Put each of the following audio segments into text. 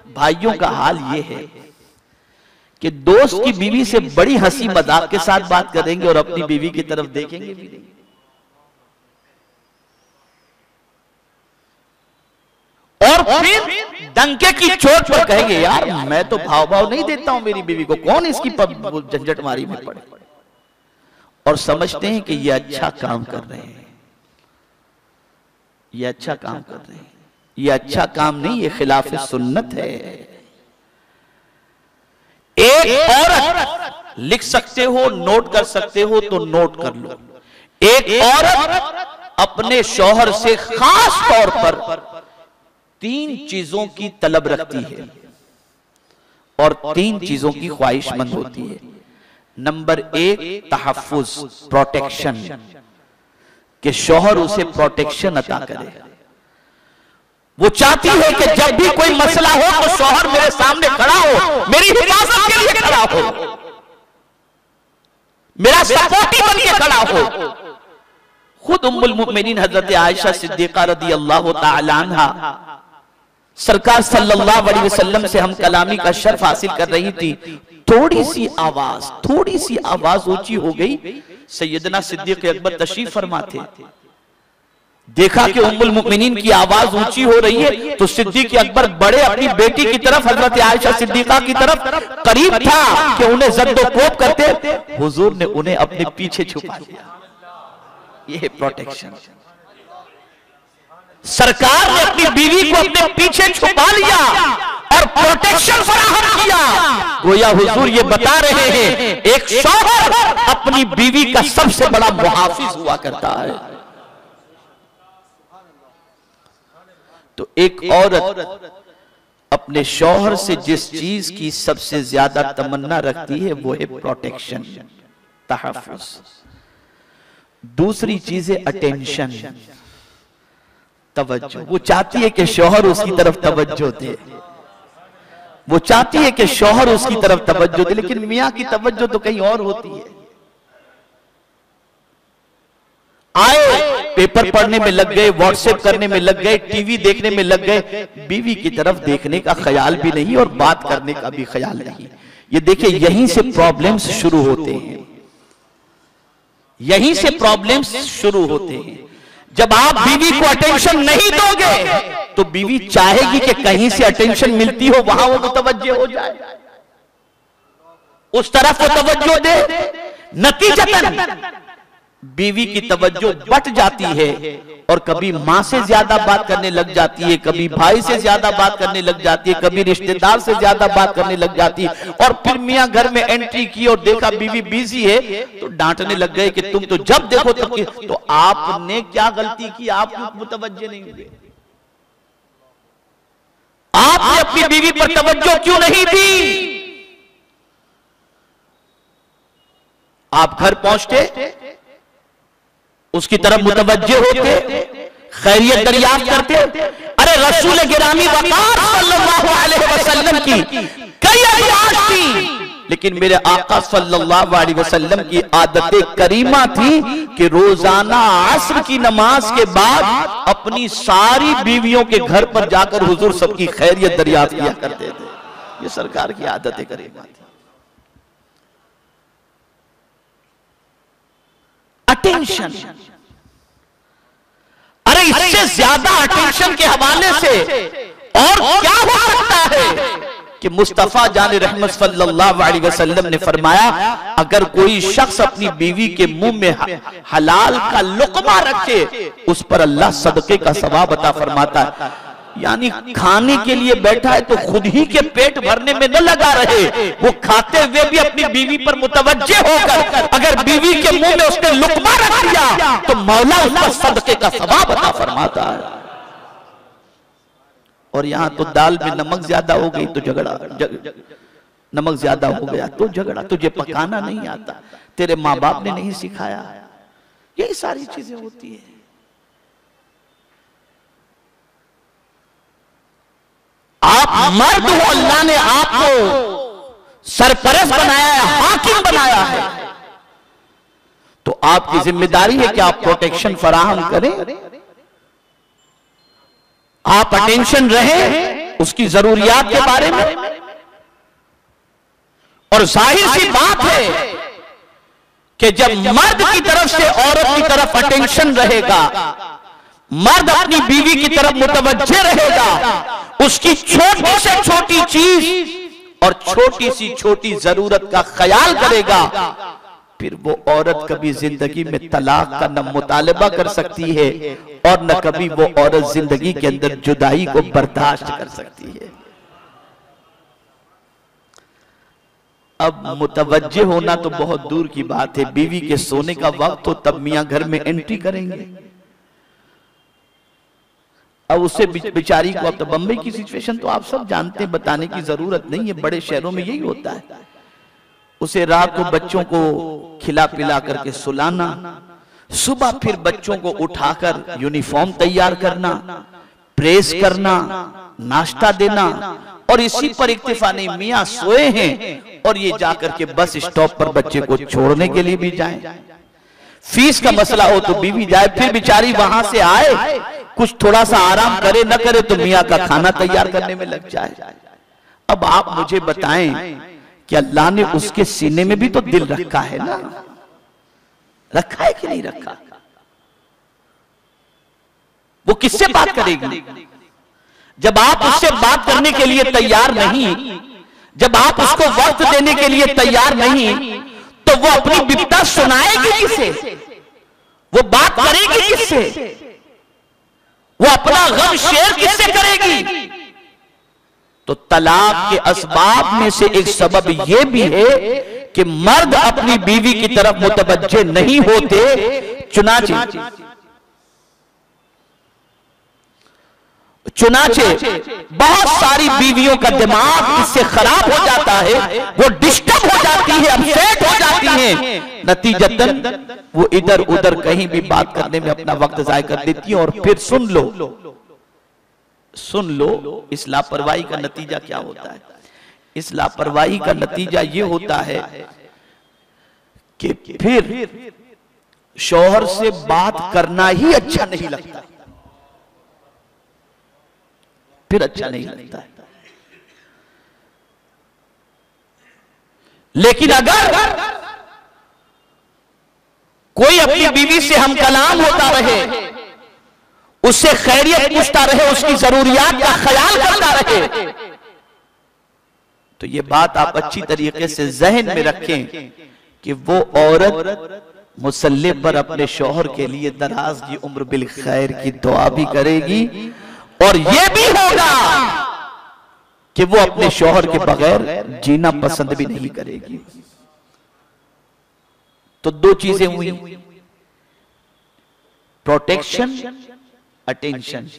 भाइयों का हाल ये है कि दोस्त की बीवी से बड़ी हंसी मजाक के साथ बात करेंगे और अपनी बीवी की तरफ देखेंगे भी नहीं। और फिर डंके की चोट पर कहेंगे यार मैं तो भाव भाव नहीं देता हूं मेरी बीवी को, कौन इसकी झंझटमारी में पड़े। और समझते हैं कि ये अच्छा काम कर रहे हैं, ये अच्छा काम कर रहे हैं। ये अच्छा काम नहीं, ये खिलाफ सुन्नत है। एक औरत लिख सकते हो, नोट कर सकते हो तो नोट कर लो। एक औरत अपने शौहर से खास तौर पर 3 चीजों की तलब रखती है और 3 चीजों की ख्वाहिशमंद होती है। नंबर 1 तहफ्फुज, प्रोटेक्शन, कि शौहर उसे प्रोटेक्शन अता करे। वो चाहती है कि जब भी कोई मसला हो तो शौहर मेरे सामने खड़ा हो, मेरी हिफाजत के लिए खड़ा हो, मेरा सपोर्टी बन के खड़ा हो। खुद उम्मुल मुमिनीन हजरत आयशा सिद्दीका रदी अल्लाह तआला अन्हा सरकार सल्लल्लाहु अलैहि वसल्लम से हम कलामी का शर्फ हासिल कर रही थी। थोड़ी सी आवाज ऊंची हो गई। सैयदना सिद्दीक अकबर तशरीफ फरमा थे, देखा कि उम्मुल मुमिनीन की आवाज ऊंची हो रही है तो सिद्दीक अकबर बड़े अपनी बेटी की तरफ हजरत आयशा सिद्दीका की तरफ करीब था कि उन्हें जद्दोकोब करते, हुजूर ने उन्हें अपने पीछे छुपा लिया। यह है प्रोटेक्शन। सरकार ने अपनी बीवी को अपने पीछे छुपा लिया और प्रोटेक्शन फराहम किया। गोया हुजूर ये बता रहे हैं एक शौहर अपनी बीवी का सबसे बड़ा मुहाफिज हुआ करता है। तो एक औरत अपने शौहर से जिस चीज की सबसे ज्यादा तमन्ना रखती है वो है प्रोटेक्शन, तहफ्फुज। दूसरी चीज है अटेंशन, तवज्जो। वो चाहती है कि शौहर उसकी तरफ तवज्जो दे, वो चाहती है कि शौहर उसकी तरफ तवज्जो दे, लेकिन मियां की तवज्जो तो कहीं और होती है। आए पेपर पढ़ने में लग गए, व्हाट्सएप करने में लग गए, टीवी देखने में लग गए, बीवी की तरफ देखने का ख्याल भी नहीं और बात करने का भी ख्याल नहीं। ये देखिए यहीं से प्रॉब्लम्स शुरू होते हैं, यहीं से प्रॉब्लम्स शुरू होते हैं। जब आप बीवी को अटेंशन नहीं दोगे तो बीवी चाहेगी कि कहीं से अटेंशन मिलती हो वहां वो मुतवज्जे हो जाए, उस तरफ वो तवज्जो दे। नतीजतन बीवी की तवज्जो बट जाती है और कभी मां से ज्यादा बात करने लग जाती है, कभी भाई से ज्यादा बात करने लग जाती है, कभी रिश्तेदार से ज्यादा बात करने लग जाती है। और फिर मियां घर में एंट्री की और देखा बीवी बिजी है तो डांटने लग गए कि तुम तो जब देखो तब। तो आपने क्या गलती की, आप मुतवज्जे नहीं हुए? आपने अपनी बीवी पर तवज्जो क्यों नहीं दी? आप घर पहुंचते, उसकी तरफ मुतवज्जे होते, खैरियत दरियाफ्त करते। अरे रसूल गिरामी वक़ार सल्लल्लाहु अलैहि वसल्लम की कई अज़वाज थी, लेकिन मेरे आका सल्लल्लाहु अलैहि वसल्लम की आदत करीमा थी कि रोजाना असर की नमाज के बाद अपनी सारी बीवियों के घर पर जाकर हुजूर सबकी खैरियत दरियाफ्त किया करते थे। ये सरकार की आदत करीमा थी। अटेंशन, अरे इससे ज्यादा अटेंशन के हवाले से और क्या हो सकता है कि मुस्तफा जाने रहमत सल्लल्लाहु अलैहि वसल्लम ने फरमाया, अगर कोई शख्स अपनी बीवी के मुंह में हलाल का लुक़मा रखे उस पर अल्लाह सदके का सवाब अता फरमाता है। यानी खाने के लिए बैठा है तो खुद ही के पेट भरने में न लगा रहे, वो खाते हुए भी अपनी बीवी पर मुतवज्जे होकर अगर बीवी के मुंह में उसने लुक़मा रख दिया तो मौला उस पर सदके का सवाब अता फरमाता है। और यहां तो दाल में नमक ज्यादा हो गई तो झगड़ा, नमक ज्यादा हो गया तो झगड़ा, तुझे पकाना नहीं आता, तेरे माँ बाप ने नहीं सिखाया, यही सारी चीजें होती है। आप मर्द हो, अल्लाह ने आपको सरपरस्त बनाया है, हाकिम बनाया है, तो आपकी जिम्मेदारी है कि आप प्रोटेक्शन फराहम करें, आप अटेंशन रहे, उसकी जरूरियात के बारे में। और जाहिर सी बात है कि जब मर्द की तरफ से औरत की तरफ अटेंशन रहेगा, मर्द अपनी बीवी की तरफ मुतवज्जे रहेगा, उसकी छोटी से छोटी चीज और छोटी सी छोटी जरूरत का ख्याल करेगा, फिर वो औरत कभी जिंदगी में तलाक का न मुतालबा कर सकती है और न कभी वो औरत जिंदगी के अंदर जुदाई को बर्दाश्त कर सकती है। अब मुतवज्जे होना तो बहुत दूर की बात है, बीवी के सोने का वक्त हो तब मियां घर में एंट्री करेंगे। अब उससे बेचारी को, अब तो बम्बई की सिचुएशन तो आप सब जानते हैं, बताने की जरूरत नहीं है, बड़े शहरों में यही होता है। उसे रात को बच्चों को खिला पिला करके सुलाना, सुबह फिर बच्चों को उठाकर यूनिफॉर्म तैयार करना, प्रेस करना, नाश्ता देना, और इसी पर इक्तिफा नहीं, मियां सोए हैं और ये जाकर के बस स्टॉप पर बच्चे को छोड़ने के लिए भी जाएं। फीस का मसला हो तो बीवी जाए, फिर बेचारी वहां से आए, कुछ थोड़ा सा आराम करे न करे तो मियां का खाना तैयार करने में लग जाए। अब आप मुझे बताएं कि अल्लाह ने उसके सीने में भी तो दिल रखा है ना, रखा है कि नहीं रखा? वो किससे बात करेगी जब आप उससे बात करने के लिए तैयार नहीं, जब आप उसको वक्त देने के लिए तैयार नहीं, तो वो अपनी बिपता सुनाएगी किसे? वो बात करेगी किससे? वो अपना गम शेयर किससे करेगी? तो तलाक के असबाब में से एक सबब यह भी है कि मर्द अपनी बीवी की तरफ मुतवज्जे नहीं होते। चुनाचे बहुत सारी बीवियों का दिमाग इससे खराब हो जाता है, वो डिस्टर्ब हो जाती है, अपसेट हो जाती है, नतीजतन वो इधर उधर कहीं भी बात करने में अपना वक्त जाया कर देती है। और फिर सुन लो इस लापरवाही का नतीजा क्या होता है। इस लापरवाही का नतीजा ये होता है कि फिर शौहर से बात करना ही अच्छा नहीं लगता, फिर अच्छा नहीं लगता है। लेकिन अगर कोई अपनी बीवी से हम कलाम होता रहे, उससे खैरियत पूछता रहे, उसकी जरूरियात का ख्याल करता रहे, तो ये बात आप अच्छी तरीके से जहन में रखें कि वो औरत मुसल्ले पर अपने शौहर के लिए दराज की उम्र बिल खैर की दुआ भी करेगी, और यह भी होगा कि वो अपने शौहर के बगैर जीना पसंद भी नहीं करेगी। तो दो चीजें हुई, प्रोटेक्शन, अटेंशन,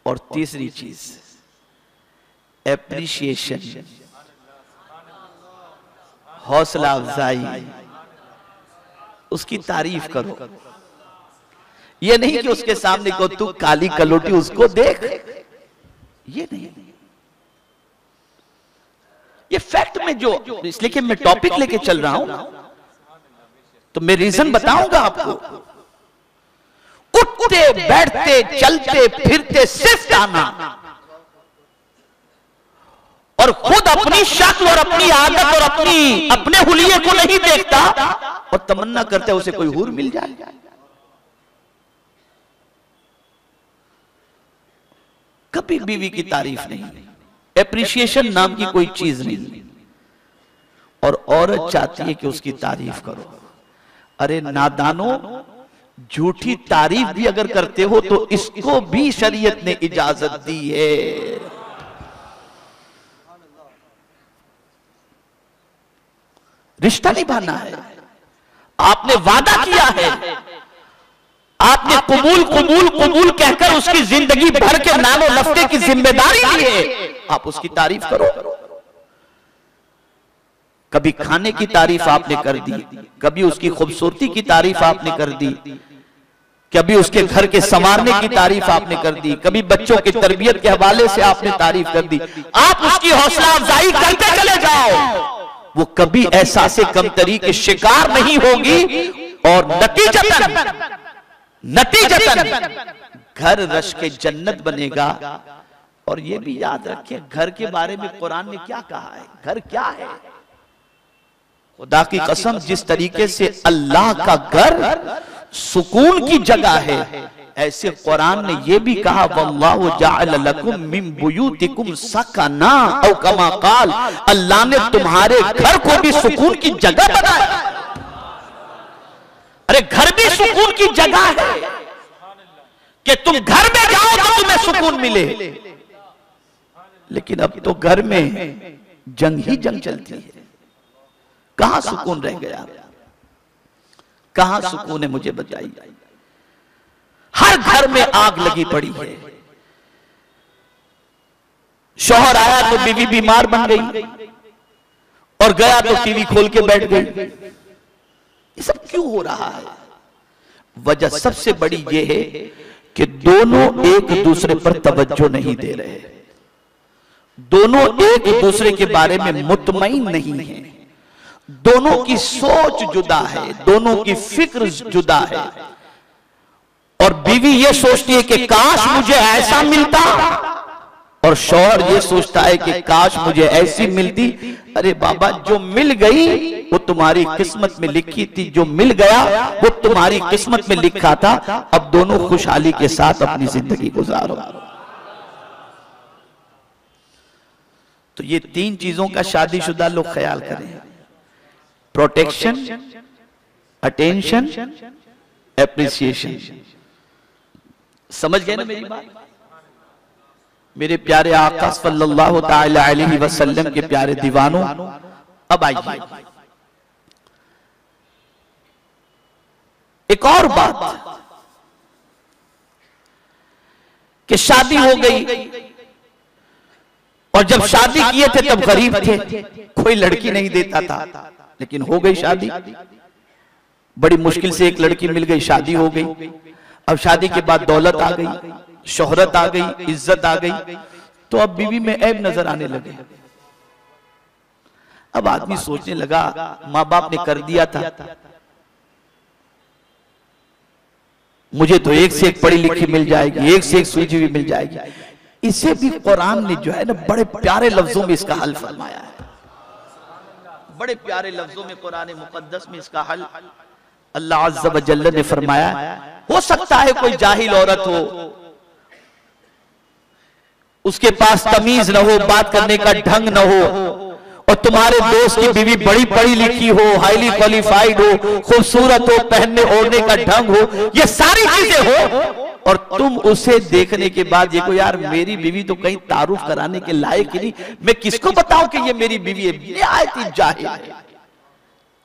और तीसरी चीज एप्रिशिएशन, हौसला अफजाई, उसकी तारीफ करो। ये नहीं कि उसके सामने को तू काली कलोटी उसको देख, ये नहीं। ये फैक्ट में जो, इसलिए कि मैं टॉपिक लेके चल रहा हूं तो मैं रीजन बताऊंगा आपको। उठते बैठते चलते फिरते सिर्फ ताना, और खुद अपनी शक्ल और अपनी आदत और अपने हुलिये को नहीं देखता और तमन्ना करते उसे कोई हूर मिल जाए। कभी बीवी की तारीफ नहीं, एप्रिशिएशन नाम की कोई चीज नहीं, और औरत चाहती है कि उसकी तारीफ करो। अरे नादानो, झूठी तारीफ भी अगर करते हो तो इसको भी शरीयत ने इजाजत दी है। रिश्ता निभाना है, आपने वादा किया है, आपने कबूल कबूल कबूल कहकर उसकी जिंदगी भर के नालो लफ्ते की जिम्मेदारी ली है, आप उसकी तारीफ करो। कभी खाने की तारीफ आपने कर दी, कभी उसकी खूबसूरती की तारीफ आपने कर दी, कभी उसके घर के संवारने की तारीफ आपने कर दी, कभी बच्चों की तरबियत के हवाले से आपने तारीफ कर दी। आप उसकी हौसला अफजाई करते चले जाओ, वो कभी एहसास कमतरी के शिकार नहीं होगी, और नतीजतन घर रश के जन्नत बनेगा। और ये भी याद रखिए, घर के बारे में कुरान ने क्या कहा है? घर क्या है? खुदा की कसम, जिस तरीके से अल्लाह का घर सुकून की जगह है, ऐसे कुरान ने यह भी कहा वल्लाहु जअल लकुम मिन बुयूतिकुम सकना औ कमा काल, अल्लाह ने तुम्हारे घर को भी सुकून की जगह बनाया। अरे घर भी सुकून की जगह है कि तुम घर में जाओ तो तुम्हें सुकून मिले, लेकिन अब तो घर में जंग ही जंग चलती है। कहां सुकून रह गया? कहां सुकून है? मुझे बताइए। हर घर में आग लगी पड़ी है। शौहर आया तो बीवी बीमार बन गई और गया तो टीवी खोल के बैठ गई। ये सब क्यों हो रहा है? वजह सबसे बड़ी ये है कि दोनों एक दूसरे पर तवज्जो नहीं दे रहे, दोनों एक दूसरे के बारे में मुतमईन नहीं है, दोनों की सोच जुदा है, दोनों की फिक्र जुदा है। और बीवी ये सोचती है कि काश मुझे ऐसा मिलता, और शौहर ये सोचता है कि काश मुझे ऐसी मिलती। अरे बाबा, जो मिल गई वो तुम्हारी किस्मत में लिखी थी, जो मिल गया वो तुम्हारी किस्मत में लिखा था। अब दोनों खुशहाली के साथ अपनी जिंदगी गुजारो। तो ये तीन चीजों का शादीशुदा लोग ख्याल करें: प्रोटेक्शन, अटेंशन, एप्रिसिएशन। समझ गए ना मेरी बात? मेरे प्यारे आका सल्लल्लाहु ताला अलैहि वसल्लम के प्यारे दीवानों, अब आइए एक और बात कि शादी हो गई, और जब शादी किए थे तब गरीब थे, कोई लड़की नहीं देता था, लेकिन हो गई शादी। बड़ी मुश्किल से एक लड़की मिल गई, शादी हो गई। अब शादी के बाद दौलत आ गई, शोहरत आ गई, इज्जत आ गई, तो अब बीवी में ऐब नजर आने लगे। अब आदमी सोचने लगा, माँ बाप ने कर दिया था, मुझे तो एक से एक पढ़ी लिखी मिल जाएगी, एक से एक सुलझी हुई मिल जाएगी। इसे भी कुरान ने जो है ना बड़े प्यारे लफ्जों में इसका हल फरमाया है। बड़े प्यारे लफ्जों में कुरान मुकद्दस में इसका हल अल्लाह अज़्ज़ व जल्ल ने फरमाया। हो सकता है कोई जाहिल औरत हो, उसके पास तमीज न हो, बात करने का ढंग न हो, और तुम्हारे दोस्त की बीवी बड़ी पढ़ी लिखी हो, हाईली क्वालिफाइड हो, खूबसूरत हो, पहनने ओढ़ने का ढंग हो, ये सारी चीजें हो, और तुम उसे देखने के बाद ये को यार मेरी बीवी तो कहीं तारुफ कराने के लायक ही नहीं, मैं किसको बताऊं कि ये मेरी बीवी है, निहायत ही जाहिल है,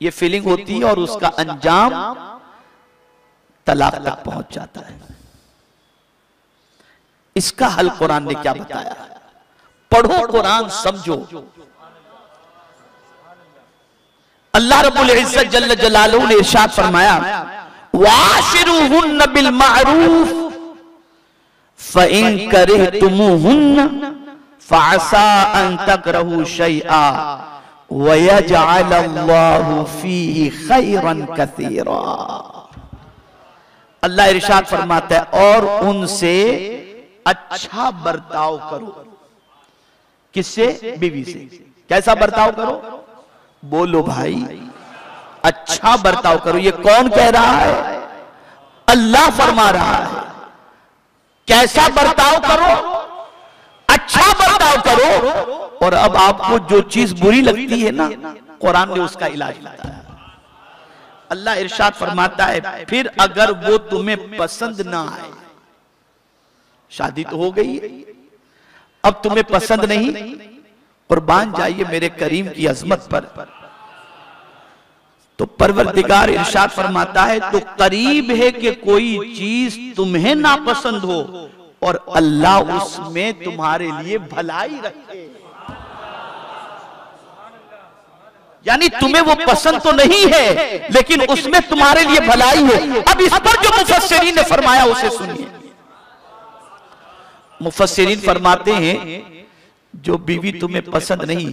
ये फीलिंग होती है, और उसका अंजाम तलाक तक पहुंच जाता है। इसका हल कुरान ने क्या बताया? पढ़ो कुरान, समझो। अल्लाह रब्बुल इज्जत जल्ल जलालुहु ने इरशाद फरमाया, वाशिरुहुन्न बिल मारूफ फइन करिहतुमुहुन्न फअसा अन तकरहु शैआ वयजअल अल्लाहु फीहि खैरन कसीरा। अल्लाह इरशाद फरमाता है, और उनसे अच्छा बर्ताव करो। किससे? बीवी से। कैसा बर्ताव करो? बोलो भाई, अच्छा बर्ताव करो। ये कौन कह रहा है? अल्लाह फरमा रहा है। कैसा बर्ताव करो? अच्छा बर्ताव करो। और अब आपको जो चीज बुरी लगती है ना, कुरान ने उसका इलाज बताया। अल्लाह इरशाद फरमाता है, फिर अगर वो तुम्हें पसंद ना आए, शादी तो हो गई, अब तुम्हें पसंद नहीं, कुर्बान जाइए मेरे करीम की अजमत पर, तो परवरदिगार इरशाद फरमाता है, तो करीब है कि कोई चीज तुम्हें नापसंद हो और अल्लाह उसमें तुम्हारे लिए भलाई रखे। यानी तुम्हें वो पसंद तो नहीं है, लेकिन उसमें तुम्हारे लिए भलाई है। अब इस पर जो मुफस्सिरीन ने फरमाया उसे सुनिए। मुफस्सिरीन फरमाते हैं, जो बीवी तुम्हें पसंद नहीं,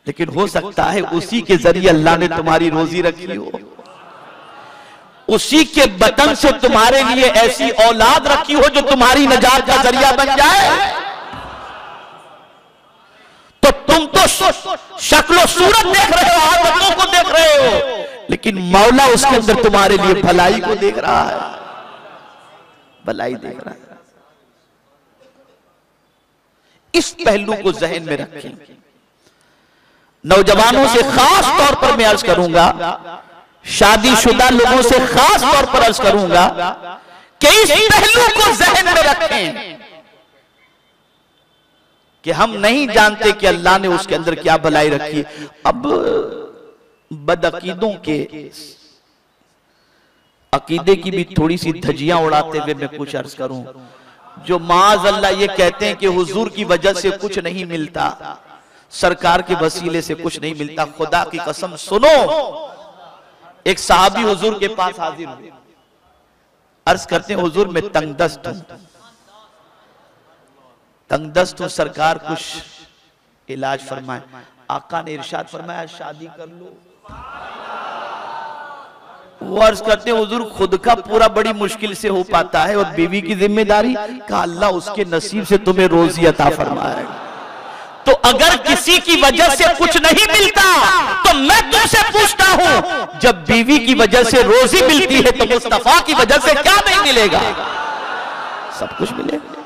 लेकिन हो सकता है उसी के जरिए अल्लाह ने तुम्हारी रोजी रखी हो, उसी के बदन से तुम्हारे लिए ऐसी औलाद रखी हो जो तुम्हारी नजात का जरिया बन जाए। तुम तो शक्लो सूरत देख रहे हो, आदतों को देख रहे हो, लेकिन मौला उसके अंदर तुम्हारे लिए भलाई को देख रहा है, भलाई देख रहा है। इस पहलू को जहन में रखें। नौजवानों से खास तौर पर मैं अर्ज करूंगा, शादीशुदा लोगों से खास तौर पर अर्ज करूंगा कि इस पहलू को जहन में रखें कि हम नहीं जानते कि अल्लाह ने उसके अंदर क्या भलाई रखी। अब बदअकीदों के अकीदे की भी थोड़ी सी धज्जियां उड़ाते हुए मैं कुछ अर्ज करूं, जो माज़ अल्लाह ये कहते हैं कि हुजूर की वजह से कुछ नहीं मिलता, सरकार के वसीले से कुछ नहीं मिलता। खुदा की कसम सुनो, एक सहाबी हुजूर के पास हाजिर हुए, अर्ज करते हैं हुजूर मैं तंगदस्त हूं, तंगदस्त हूं, सरकार कुछ इलाज फरमाए। आका ने इरशाद फरमाया शादी कर लो। वो अर्ज करते हैं हुजूर खुद का पूरा बड़ी मुश्किल से हो पाता है और बीवी की जिम्मेदारी का अल्लाह उसके नसीब से तुम्हें रोजी अता फरमाएगा। तो अगर किसी की वजह से कुछ नहीं मिलता तो मैं तुमसे पूछता हूं, जब बीवी की वजह से रोजी मिलती है तो मुस्तफा की वजह से क्या नहीं मिलेगा? सब कुछ मिलेगा,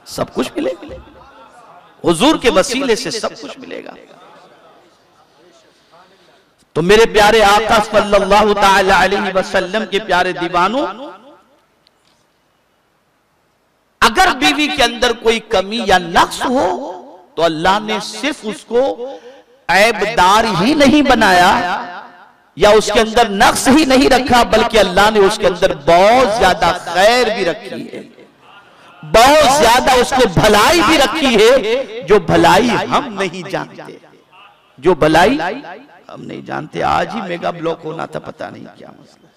सब कुछ मिलेगा, हुजूर के वसीले से सब कुछ मिलेगा। तो मेरे प्यारे आका सल्लल्लाहु ताला अलैहि वसल्लम के प्यारे दीवानों, अगर बीवी के अंदर कोई कमी या नक्स हो तो अल्लाह ने सिर्फ उसको ऐबदार ही नहीं बनाया या उसके अंदर नक्स ही नहीं रखा, बल्कि अल्लाह ने उसके अंदर बहुत ज्यादा खैर भी रखी है, बहुत ज्यादा उसने भलाई भी रखी है, जो भलाई हम नहीं जानते, जो भलाई हम नहीं जानते। आज ही मेगा ब्लॉक होना था, पता नहीं क्या मसला।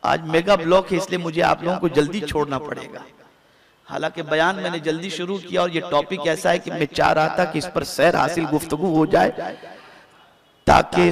आज मेगा ब्लॉक है, इसलिए मुझे आप लोगों को जल्दी छोड़ना पड़ेगा। हालांकि बयान मैंने जल्दी शुरू किया और ये टॉपिक ऐसा है कि मैं चाह रहा था कि इस पर सैर हासिल गुफ्तगू हो जाए ताकि